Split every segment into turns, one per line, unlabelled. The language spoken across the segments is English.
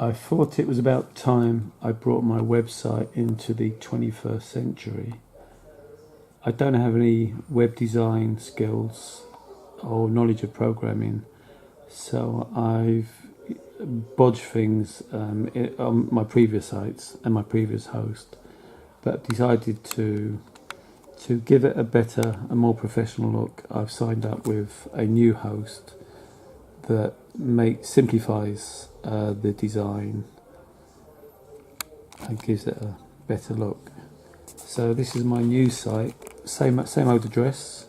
I thought it was about time I brought my website into the 21st century. I don't have any web design skills or knowledge of programming, so I've bodged things on my previous sites and my previous host, but decided to give it a better and more professional look. I've signed up with a new host that simplifies the design and gives it a better look. So this is my new site, same old address.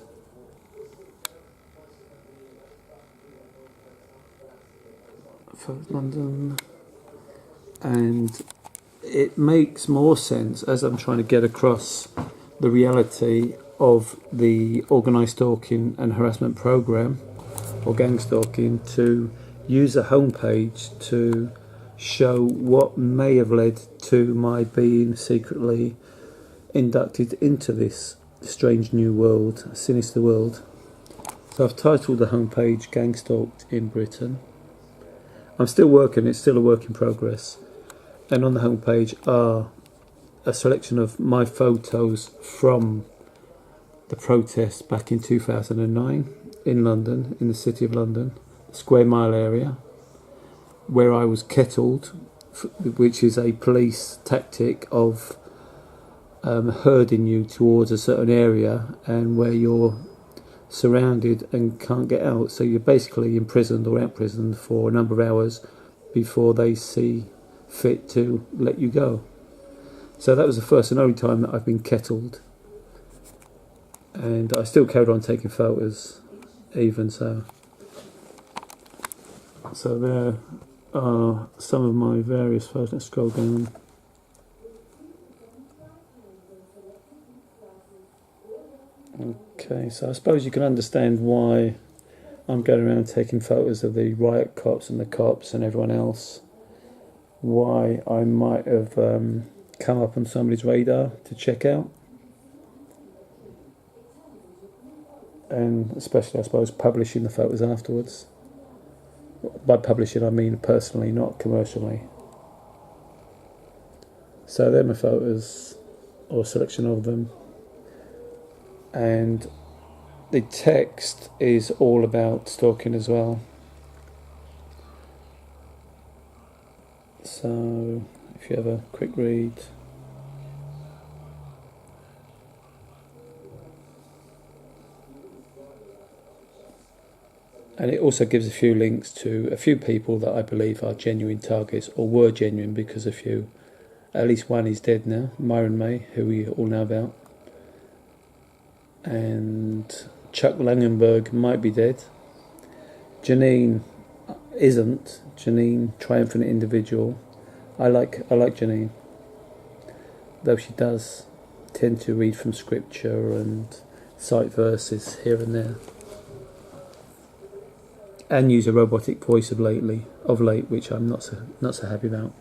For London, and it makes more sense as I'm trying to get across the reality of the organised stalking and harassment program, or Gangstalking, to use a homepage to show what may have led to my being secretly inducted into this strange new world, sinister world. So I've titled the homepage Gangstalked in Britain. I'm still working, it's still a work in progress. And on the homepage are a selection of my photos from the protest back in 2009 in London, in the city of London, Square Mile area, where I was kettled, which is a police tactic of herding you towards a certain area and where you're surrounded and can't get out, so you're basically imprisoned or out-prisoned for a number of hours before they see fit to let you go. So that was the first and only time that I've been kettled, and I still carried on taking photos even so. So there are some of my various photos. Let's scroll down. Okay, so I suppose you can understand why I'm going around taking photos of the riot cops and the cops and everyone else. Why I might have come up on somebody's radar to check out. And especially, I suppose, publishing the photos afterwards. By publishing, I mean personally, not commercially. So they're my photos, or a selection of them. And the text is all about stalking as well. So if you have a quick read. And it also gives a few links to a few people that I believe are genuine targets, or were genuine, because at least one is dead now, Myron May, who we all know about. And Chuck Langenberg might be dead. Janine isn't. Janine, triumphant individual. I like Janine, though she does tend to read from scripture and cite verses here and there, and use a robotic voice of late, which I'm not so happy about,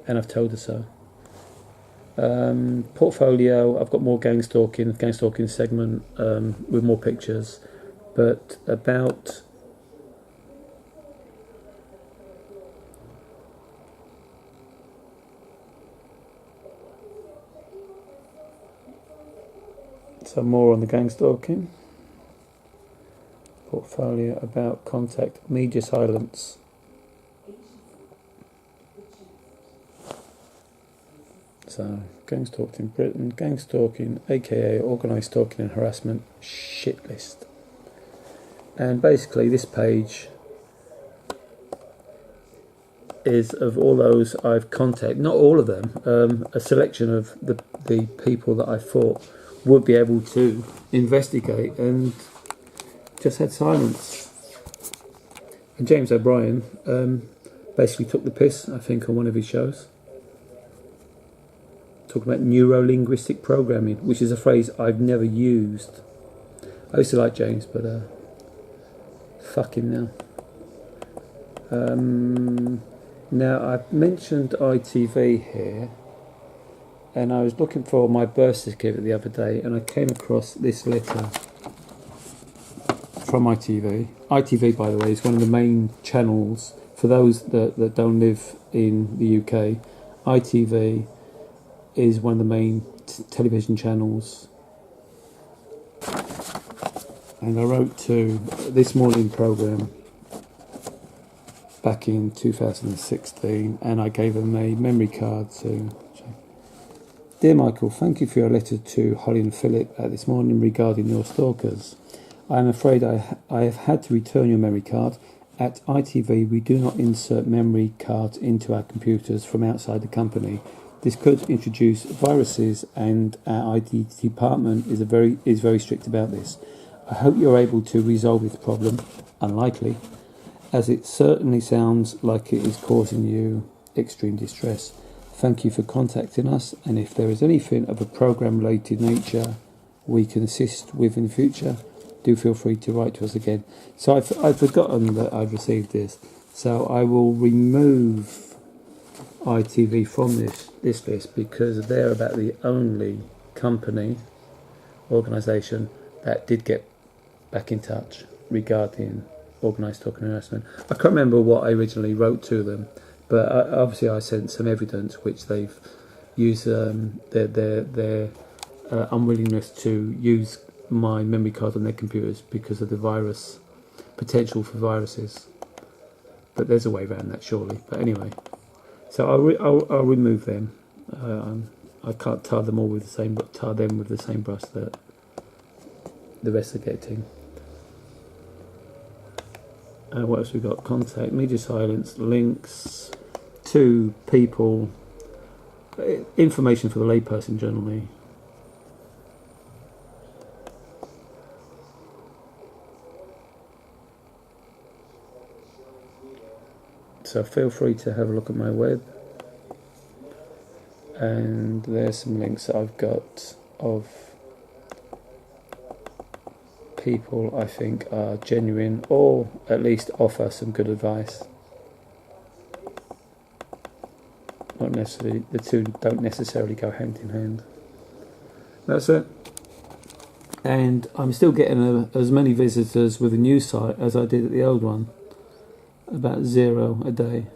and I've told her so. Portfolio, I've got more gangstalking segment with more pictures, but about some more on the gangstalking. Portfolio about contact media silence. So, Gangstalked in Britain, Gangstalking, aka organised stalking and harassment, shit list. And basically this page is of all those I've contacted, not all of them, a selection of the people that I thought would be able to investigate, and just had silence. And James O'Brien basically took the piss, I think, on one of his shows, talking about neuro-linguistic programming, which is a phrase I've never used. I used to like James, but fuck him now. Now, I've mentioned ITV here, and I was looking for my birth certificate the other day, and I came across this letter from ITV. ITV, by the way, is one of the main channels for for those that don't live in the UK, ITV is one of the main television channels. And I wrote to This Morning programme back in 2016, and I gave them a memory card to. Dear Michael, thank you for your letter to Holly and Philip at This Morning regarding your stalkers. I am afraid I have had to return your memory card. At ITV, we do not insert memory cards into our computers from outside the company. This could introduce viruses, and our IT department is very strict about this. I hope you're able to resolve this problem. Unlikely, as it certainly sounds like it is causing you extreme distress. Thank you for contacting us, and if there is anything of a program-related nature we can assist with in the future, do feel free to write to us again. So I've forgotten that I've received this, so I will remove ITV from this list, because they're about the only company, organisation, that did get back in touch regarding organised stalking and harassment. I can't remember what I originally wrote to them, but obviously I sent some evidence which they've used their unwillingness to use my memory card on their computers because of the virus, potential for viruses. But there's a way around that, surely. But anyway, so I'll remove them. I can't tar them all with the same, but tar them with the same brush that the rest are getting. What else we got? Contact, media silence, links to people, information for the layperson generally. So feel free to have a look at my web, and there's some links that I've got of people I think are genuine, or at least offer some good advice. Not necessarily, the two don't necessarily go hand in hand. That's it. And I'm still getting as many visitors with the new site as I did at the old one. About 0 a day.